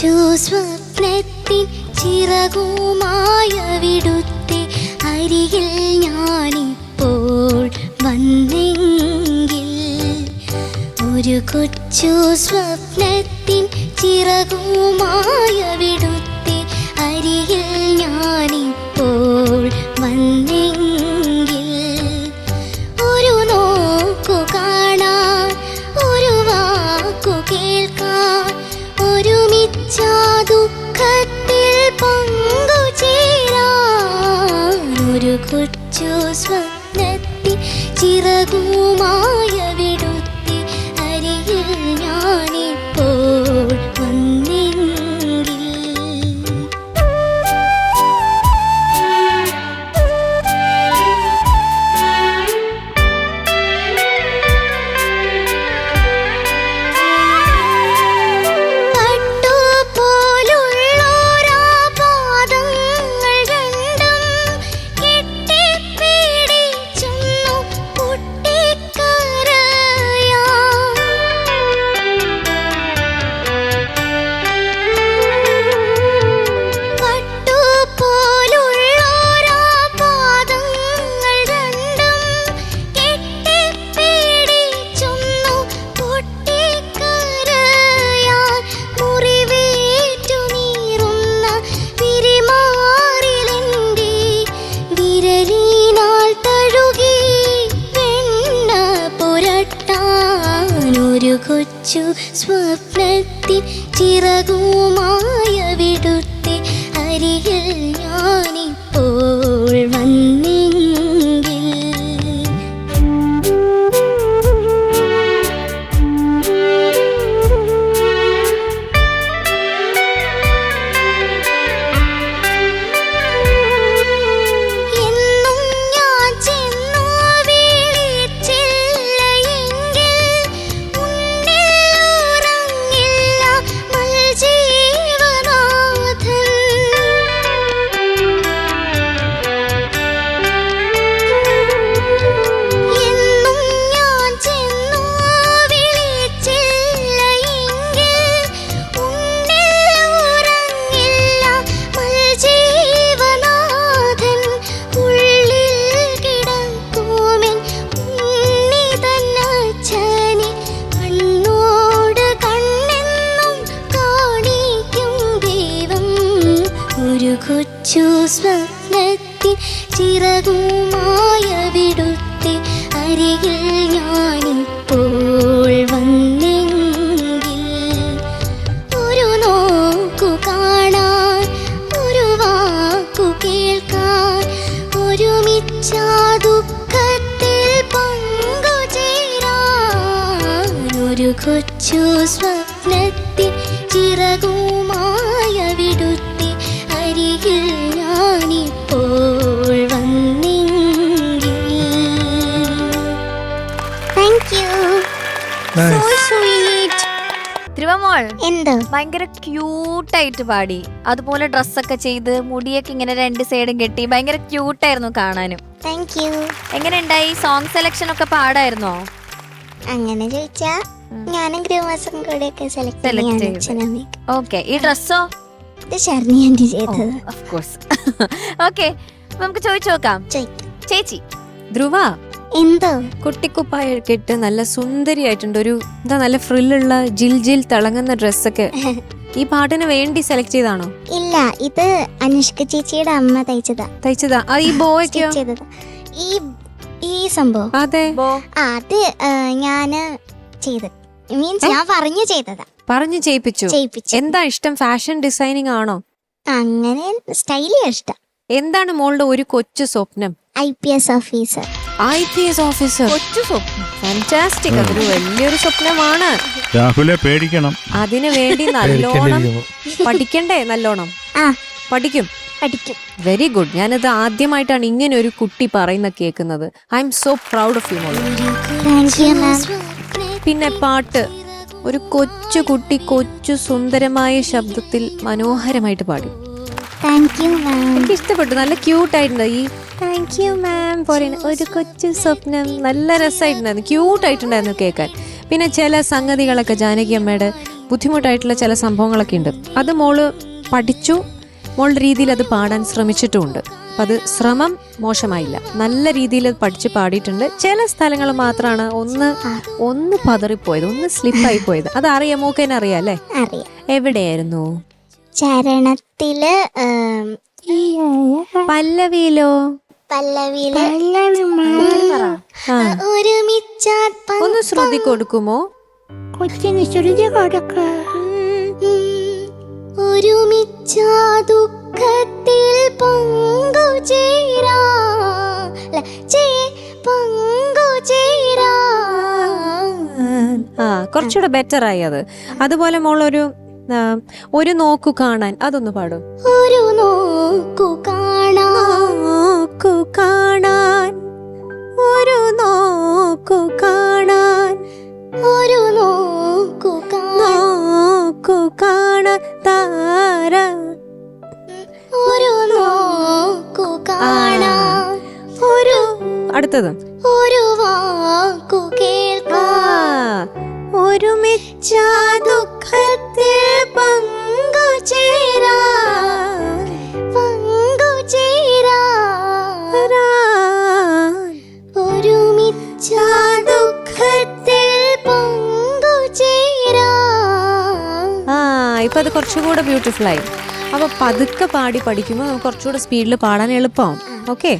കൊച്ചു സ്വപ്നത്തിൻ ചിറകുമായവിടുത്തെ അരികിൽ ഞാനിപ്പോൾ വന്നെങ്കിൽ, ഒരു കൊച്ചു സ്വപ്നത്തിൻ ചിറകുമായവിടുത്തെ അരികിൽ ഞാനിപ്പോൾ വന്നെങ്കിൽ, ഒരു നോക്കു കാണാൻ, ഒരു വാക്കു കേൾക്കാൻ, ഒരുമിച്ച ദുഃഖത്തിൽ പങ്കുചേരാൻ, ഒരു കൊച്ചു സ്വപ്നത്തിൽ ചിറകുമായവിടുത്തെ അരികിൽ ഞാനിപ്പോൾ വന്നെങ്കിൽ. ഒരു കൊച്ചു സ്വപ്നത്തിൽ ചിറകുമായവിടുത്തെ അരികിൽ ഞാനിപ്പോൾ വന്നെങ്കിൽ. കൊച്ചു സ്വപ്നത്തിൽ ചിറകുമായവിടുത്തെ അരികിൽ ഞാനിപ്പോൾ വന്നെങ്കിൽ, ഒരു നോക്കു കാണാൻ, ഒരു വാക്കു കേൾക്കാൻ, ഒരുമിച്ച ദുഃഖത്തിൽ പങ്കുചേരാൻ, ഒരു കൊച്ചു സ്വപ്നത്തിൽ ചിറകുമായവിടുത്തെ അരികിൽ ഞാനിപ്പോൾ വന്നെങ്കിൽ. Thank you. So sweet. ധ്രുവമോൾ എന്താ ഭയങ്കര ക്യൂട്ടായിട്ട് പാടി. അതുപോലെ ഡ്രസ്സൊക്കെ ചെയ്ത് മുടിയൊക്കെ ഇങ്ങനെ രണ്ട് സൈഡും കെട്ടി ഭയങ്കര ക്യൂട്ടായിരുന്നു കാണാനും. Thank you. എങ്ങനെ ഉണ്ടായി? സോങ് സെലക്ഷൻ ഒക്കെ പാടായിരുന്നോ? അങ്ങനെ ചോദിച്ചാ ഞാനും ഗ്രൂമേഴ്സും കൂടെ ഒക്കെ സെലക്ട് ചെയ്തു. ഓക്കെ. ഈ ഡ്രസ്സോ? ഇത് ശർണി ആന്റി ചെയ്തത്. Of course. ഓക്കെ, നമുക്ക് ചോദിച്ചു നോക്കാം. ചേച്ചി ധ്രുവ, എന്തോ കുട്ടിക്കുപ്പായൊക്കെ ഇട്ട് നല്ല സുന്ദരിയായിട്ടുണ്ട്. ഒരു എന്താ നല്ല ഫ്രില്ലുള്ള ജിൽ ജിൽ തിളങ്ങുന്ന ഡ്രസ്സൊക്കെ ഈ പാട്ടിന് വേണ്ടി സെലക്ട് ചെയ്താണോ? ഇല്ല, ഇത് അനുഷ്ക ചേച്ചിയുടെ അമ്മ തയ്ച്ചതാ. ഈ ബോയ്ക്കോ? ഈ സംഭവം അതെ, അത് ഞാന് ചെയ്തത്. മീൻസ് ഞാൻ പറഞ്ഞു ചെയ്യിപ്പിച്ചു. എന്താ ഇഷ്ടം? ഫാഷൻ ഡിസൈനിങ് ആണോ? അങ്ങനെ സ്റ്റൈലി ഇഷ്ടം. എന്താണ് മോളുടെ ഒരു കൊച്ചു സ്വപ്നം? IPS officer. കൊച്ചു സ്വപ്നം, ഫാന്റാസ്റ്റിക്. അതൊരു വലിയൊരു സ്വപ്നമാണ്. രാഹുലെ പേടിക്കണം. അതിനു വേണ്ടി നല്ലോണം പഠിക്കണ്ടേ? നല്ലോണം പഠിക്കും. Very good. ഞാനത് ആദ്യമായിട്ടാണ് ഇങ്ങനെ ഒരു കുട്ടി പറയുന്ന കേൾക്കുന്നത്. I am so proud of you മോൾ. പിന്നെ പാട്ട്, ഒരു കൊച്ചു കുട്ടി കൊച്ചു സുന്ദരമായ ശബ്ദത്തിൽ മനോഹരമായിട്ട് പാടി. എനിക്ക് ഇഷ്ടപ്പെട്ടു. നല്ല ക്യൂട്ടായിട്ടുണ്ട്. ഈ താങ്ക് യു മാം പോലെ ഒരു കൊച്ചു സ്വപ്നം നല്ല രസമായിട്ടുണ്ടായിരുന്നു, ക്യൂട്ടായിട്ടുണ്ടായിരുന്നു കേൾക്കാൻ. പിന്നെ ചില സംഗതികളൊക്കെ ജാനകി അമ്മയുടെ ബുദ്ധിമുട്ടായിട്ടുള്ള ചില സംഭവങ്ങളൊക്കെ ഉണ്ട്. അത് മോള് പഠിച്ചു, മോളുടെ രീതിയിൽ അത് പാടാൻ ശ്രമിച്ചിട്ടുമുണ്ട്. അപ്പം അത് ശ്രമം മോശമായില്ല, നല്ല രീതിയിൽ അത് പഠിച്ച് പാടിയിട്ടുണ്ട്. ചില സ്ഥലങ്ങൾ മാത്രമാണ് ഒന്ന് പതറിപ്പോയത്, ഒന്ന് സ്ലിപ്പായി പോയത്. അത് അറിയാം, മോക്കന്നെ അറിയാം അല്ലേ? അറിയാം. എവിടെയായിരുന്നു? ചരണത്തില് പല്ലവിയിലോ? പല്ലവിയില് ഒന്ന് ശ്രുതി കൊടുക്കുമോ? കൊച്ചിന് ശ്രുതി കൊടുക്ക. ഒരുമിച്ച ദുഃഖത്തിൽ പങ്കുചേരാ പങ്കുചേരാ. കുറച്ചുകൂടെ ബെറ്റർ ആയി അത്. അതുപോലെ ഒരു നോക്കു കാണാൻ, അതൊന്ന് പാടും. ഒരു നോക്കു കാണാൻ, ഒരു നോക്കു കാണാൻ, ഒരു നോക്കു കാണാൻ താര, ഒരു നോക്കു കാണാൻ, ഒരു അടുത്തത് ഒരു വാക്കു കേൾക്കാൻ, ഒരുമിച്ച ദുഃഖത്തിൽ പങ്കുചേരാ ഒരുമിച്ച ദുഃഖത്തിൽ പങ്കുചേരാ. ഇപ്പൊ അത് കുറച്ചുകൂടെ ബ്യൂട്ടിഫുൾ ആയി. അപ്പൊ പതുക്കെ പാടി പഠിക്കുമ്പോൾ നമുക്ക് കുറച്ചുകൂടെ സ്പീഡിൽ പാടാൻ എളുപ്പമാവും. ഓക്കെ,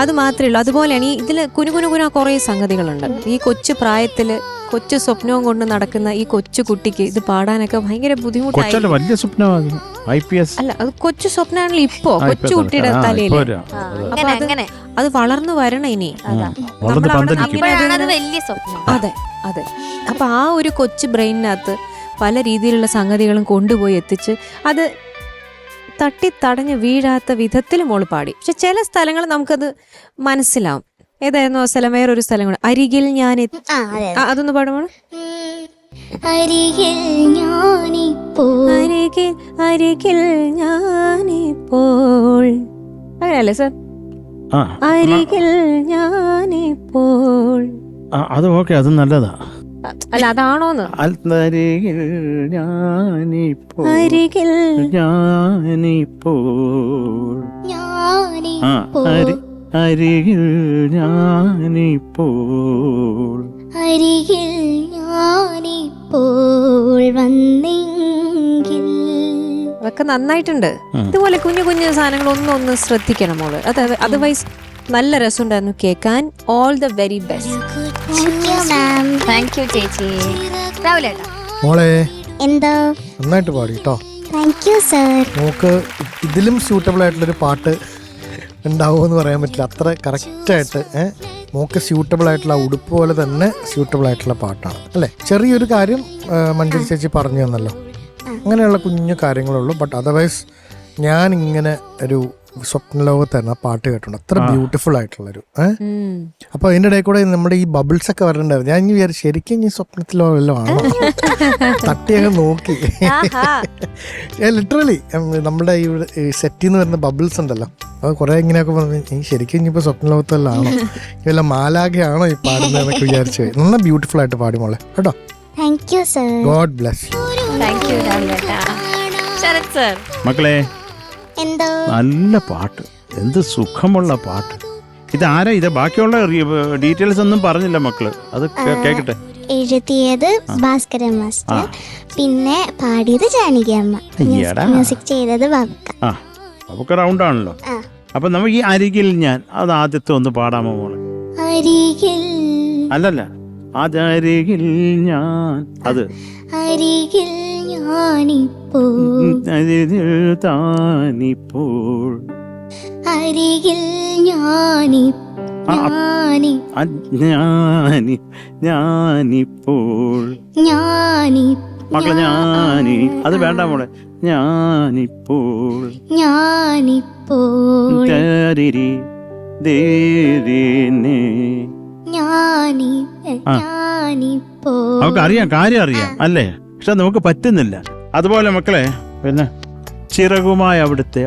അത് മാത്രമേ ഉള്ളൂ. അതുപോലെയാണ് ഇതിൽ കുനുകുന കുറേ സംഗതികളുണ്ട്. ഈ കൊച്ചു പ്രായത്തില് കൊച്ചു സ്വപ്നവും കൊണ്ട് നടക്കുന്ന ഈ കൊച്ചു കുട്ടിക്ക് ഇത് പാടാനൊക്കെ ഭയങ്കര ബുദ്ധിമുട്ടായി. വലിയ സ്വപ്നമാണ് IPS. അല്ല, അത് കൊച്ചു സ്വപ്നമാണല്ലോ ഇപ്പോ കൊച്ചു കുട്ടിയുടെ തലയില്. അപ്പൊ അത് വളർന്നു വരണം ഇനി. വലിയ സ്വപ്നം. അതെ അതെ. അപ്പൊ ആ ഒരു കൊച്ചു ബ്രെയിനിനകത്ത് പല രീതിയിലുള്ള സംഗതികളും കൊണ്ടുപോയി എത്തിച്ച് അത് തട്ടിത്തടഞ്ഞ് വീഴാത്ത വിധത്തിൽ മോള് പാടി. പക്ഷെ ചില സ്ഥലങ്ങൾ നമുക്കത് മനസ്സിലാവും. ഏതായിരുന്നു ആ സ്ഥലം? വേറൊരു സ്ഥലം കൂടെ, അരികിൽ ഞാൻ അതൊന്ന് പാടുമോ? അരികിൽ ഞാനിപ്പോൾ, അരികിൽ ഞാനിപ്പോൾ, അങ്ങനെയല്ലേ സാർ? അരികിൽ ഞാനിപ്പോൾ. അത് ഓക്കെ, അത് നല്ലതാ. അല്ല, അതാണോന്ന്? അരികിൽ ഞാനിപ്പോൾ, അരികിൽ ഞാനിപ്പോൾ, അരികിൽ ഞാനിപ്പോൾ, അരികിൽ ഞാനിപ്പോൾ വന്നെങ്കിൽ. അതൊക്കെ നന്നായിട്ടുണ്ട്. ഇതുപോലെ കുഞ്ഞു കുഞ്ഞു സാധനങ്ങൾ ഒന്ന് ശ്രദ്ധിക്കണം മോള്. അതർവൈസ് നല്ല രസമുണ്ടായിരുന്നു കേൾക്കാൻ. All the very best. Thank you ചേച്ചി. രാവിലെ മോളെ എന്തോ നന്നായിട്ട് പാടി കേട്ടോ. Thank you sir. നമുക്ക് ഇതിലും സ്യൂട്ടബിൾ ആയിട്ടുള്ളൊരു പാട്ട് ഉണ്ടാവുമെന്ന് പറയാൻ പറ്റില്ല, അത്ര കറക്റ്റായിട്ട്. മോക്ക് സ്യൂട്ടബിൾ ആയിട്ടുള്ള ഉടുപ്പ് പോലെ തന്നെ സ്യൂട്ടബിൾ ആയിട്ടുള്ള പാട്ടാണ് അല്ലേ? ചെറിയൊരു കാര്യം മഞ്ജരി ചേച്ചി പറഞ്ഞു തന്നല്ലോ, അങ്ങനെയുള്ള കുഞ്ഞു കാര്യങ്ങളുള്ളൂ. ബട്ട് അതർവൈസ് ഞാൻ ഇങ്ങനെ ഒരു സ്വപ്നലോകത്തായിരുന്നു ആ പാട്ട് കേട്ടിട്ടുണ്ട്. അത്ര ബ്യൂട്ടിഫുൾ ആയിട്ടുള്ളൊരു അപ്പൊ അതിൻ്റെ ഇടയിൽ കൂടെ നമ്മുടെ ഈ ബബിൾസ് ഒക്കെ വരണ്ടായിരുന്നു. ഞാൻ വിചാരിച്ചു ശരിക്കും ഈ സ്വപ്നത്തിലോ വല്ലതും ആണോ, തട്ടിയൊക്കെ നോക്കി. ലിറ്ററലി നമ്മുടെ ഈ സെറ്റിൽ നിന്ന് വരുന്ന ബബിൾസ് ഉണ്ടല്ലോ, അത് കുറെ ഇങ്ങനെയൊക്കെ പറഞ്ഞു ശരിക്കും ഇനിയിപ്പോ സ്വപ്നലോകത്തെല്ലാം ആണോ, ഇവല്ല മാലാഖയാണോ ഈ പാടുന്നതെന്നൊക്കെ വിചാരിച്ചു. നന്നാ ബ്യൂട്ടിഫുൾ ആയിട്ട് പാടി മോളെ കേട്ടോ. Thank you sir. God bless you. Thank you Sharath sir. മക്കളെ, എന്തോ നല്ല പാട്ട്, എന്ത് സുഖമുള്ള പാട്ട്. ഇതാരാ? ഇത് ബാക്കിയുള്ള ഡീറ്റെയിൽസ് ഒന്നും പറഞ്ഞില്ല മക്കള്, അത് കേക്കട്ടെ. എഴുതിയത് ഭാസ്കരൻ മാസ്റ്റർ, പിന്നെ പാടിയത് ജാനകി അമ്മ, മ്യൂസിക് ചെയ്തത് ബാബുക്ക. നമുക്ക് റൗണ്ട് ആണല്ലോ. അപ്പൊ നമുക്ക് ഈ അരികിൽ ഞാൻ അത് ആദ്യത്തെ ഒന്ന് പാടാമോ മോളെ? അരികിൽ അല്ലല്ല, അതരികിൽ ഞാൻ, അത് അരികിൽ ഞാനിപ്പോൾ, താനിപ്പോൾ, അരികിൽ ഞാനിപ്പോൾ, മക്കളെ ഞാനി, അത് വേണ്ട മോളെ, ഞാനിപ്പോൾ, തരിരി ദേരിനെ. നമുക്ക് അറിയാം, കാര്യം അറിയാം അല്ലേ, പക്ഷെ നമുക്ക് പറ്റുന്നില്ല. അതുപോലെ മക്കളെ, പിന്നെ ചിറകുമായി അവിടുത്തെ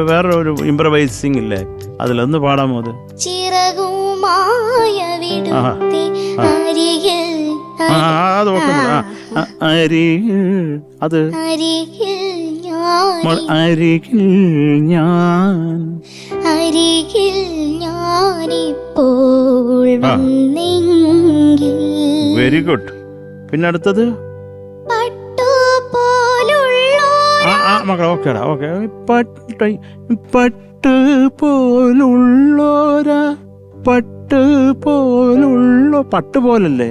വേറൊരു ഇംപ്രവൈസിംഗ് ഇല്ലേ, അതിലൊന്ന് പാടാമോ? അത് ചിറകും മായവിടുത്തെ അരികിൽ അത് ഓർക്കുന്നു. അരികിൽ അത് അരികിൽ ഞാൻ അരികിൽ ഞാൻ അരികിൽ ഞാനിപ്പോൾ വന്നെങ്കിൽ വെരി ഗുഡ്. പിന്നെ അടുത്തത് പട്ടുപോലുള്ള മക്കളെ ഓക്കേടാ ഓക്കെ. പട്ട് പോലുള്ളോരാ പട്ട് പോലുള്ള പട്ട് പോലല്ലേ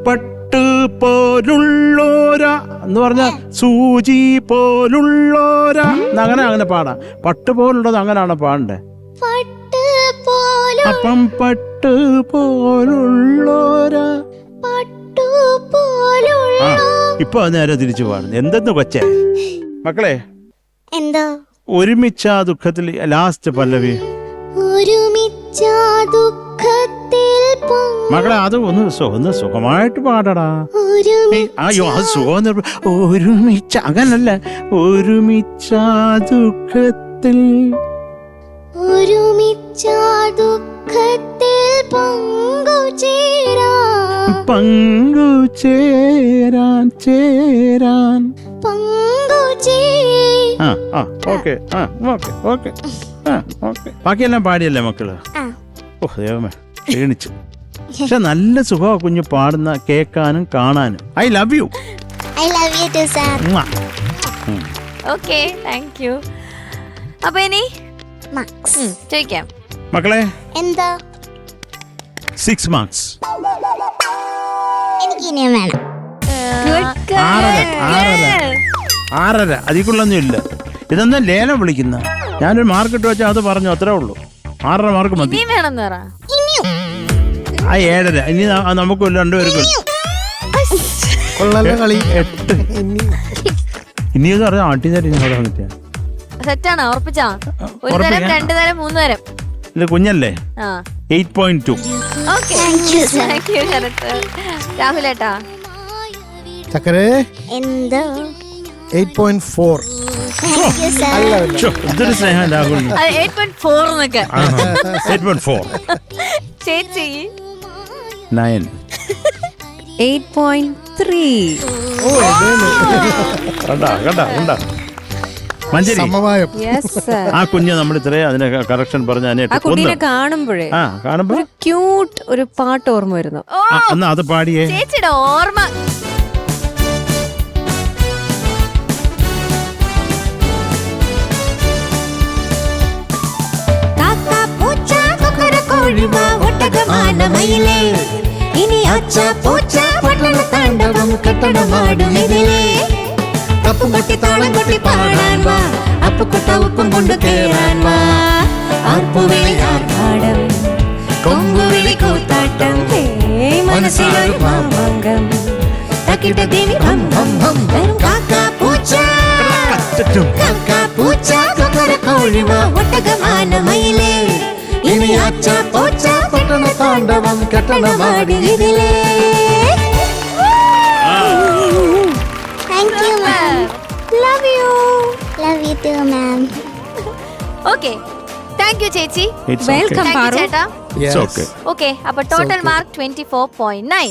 പട്ട് പോലുള്ളോരാ എന്ന് പറഞ്ഞ സൂചി പോലുള്ളോരാ അങ്ങനെ പാടാം. പട്ട് പോലുള്ളത് അങ്ങനെയാണ് പാടണ്ടേ. പട്ട് പോലും അപ്പം പട്ട് പോലുള്ളോരാ പട്ടു പോലുള്ള ഇപ്പൊ നേരെ തിരിച്ചു പാടുന്നു. എന്തെന്ന് കൊച്ചേ മക്കളെ എന്തോ ഒരുമിച്ച ദുഃഖത്തിൽ ലാസ്റ്റ് പല്ലവി ഒരുമിച്ച ദുഃഖത്തിൽ മക്കളെ അത് ഒന്ന് സുഖമായിട്ട് പാടടാ. അയ്യോ അത് സുഖം ഒരുമിച്ച അങ്ങനല്ല. ഒരുമിച്ച ദുഃഖത്തിൽ ഒരുമിച്ച ദുഃഖത്തിൽ പങ്കുചേരാൻ ഓക്കെ ഓക്കെ. ബാക്കിയെല്ലാം പാടിയല്ലേ മക്കള്? ഓ ദൈവമേ ക്ഷീണിച്ചു. പക്ഷെ നല്ല സുഖമാണ് കുഞ്ഞു പാടുന്ന കേൾക്കാനും കാണാനും. I love you. I love you too, sir. Okay, thank U. അപ്പൊ ഇനി Max. ചോദിക്കാം. മക്കളെ എന്തോ 6 മാർക്സ്. എനിക്ക് ഇനിയും വേണം. ആറര അതിക്കുള്ളൊന്നും ഇല്ല. ഇതൊന്നും ലേലം വിളിക്കുന്ന. ഞാനൊരു മാർക്ക് ഇട്ട് വെച്ചാൽ അത് പറഞ്ഞു അത്രേ ഉള്ളൂ. 6.5 മാർക്ക് മതി. ഇനി വേണമെന്ന് പറ. ആ 7.5 ഇനി നമുക്ക് രണ്ടുപേർക്കും കൊള്ളാലോ കളി. 8 ഇനിയെന്ന് പറഞ്ഞാൽ ആട്ടി തരം കിട്ടിയ സെറ്റാണോ? ഉറപ്പിച്ചാ? ഒരു തരം, 2 തരം, 3 തരം. ഇത് കുഞ്ഞല്ലേ? 8.2. Okay, thank you Sarath. രാഹുലേട്ടാ ചക്കരേ എന്തോ 8.4. Thank you, sir. ഇതൊരു സ്നേഹം രാഹുൽ. 8.4 എന്നൊക്കെ. 8.4. ചേച്ചി 9. 8.3. കണ്ടാ മഞ്ചരി സമവായം. Yes sir. ആ കുഞ്ഞ് നമ്മൾ ഇത്രേ അതിനെ കറക്ഷൻ പറഞ്ഞ ആ കുട്ടീനെ കാണുമ്പോഴേ കാണുമ്പോ ക്യൂട്ട് ഒരു പാട്ട് ഓർമ്മ വരുന്നു. എന്നാ അത് പാടിയേ. ചേച്ചിയുടെ ഓർമ്മ. ഇനി അച്ഛ പൂച്ച പട്ടണ താണ്ഡവം കെട്ടണമാടുമിതിലേ തപ്പും കൊട്ടി താളം കൊട്ടി പാടാൻ വാ അപ്പുക്കൊട്ട ഉപ്പും കൊണ്ട് കേറാൻ വാ ആർപ്പുവിളി ആർഭാടം കൊമ്പുവിളി കൂത്താട്ടം മനസ്സിലൊരു മാമാങ്കം തക്കിട്ട ദേവി ഹം ഹം ഹം കാക്കാ പൂച്ച കാക്കാ പൂച്ച കൊക്കര കോഴിവ ഒട്ടകമാനമയിലേ ഇനി അച്ഛ പൂച്ച പട്ടണ താണ്ഡവം കെട്ടണമാടുമിതിലേ. Thank you, ma'am. Love you. Love you too, ma'am. Okay, thank you ചേച്ചി. Welcome Thank you Paru. ചേട്ടാ. Yes. Okay. Okay, അപ്പൊ ടോട്ടൽ മാർക്ക് 24.9.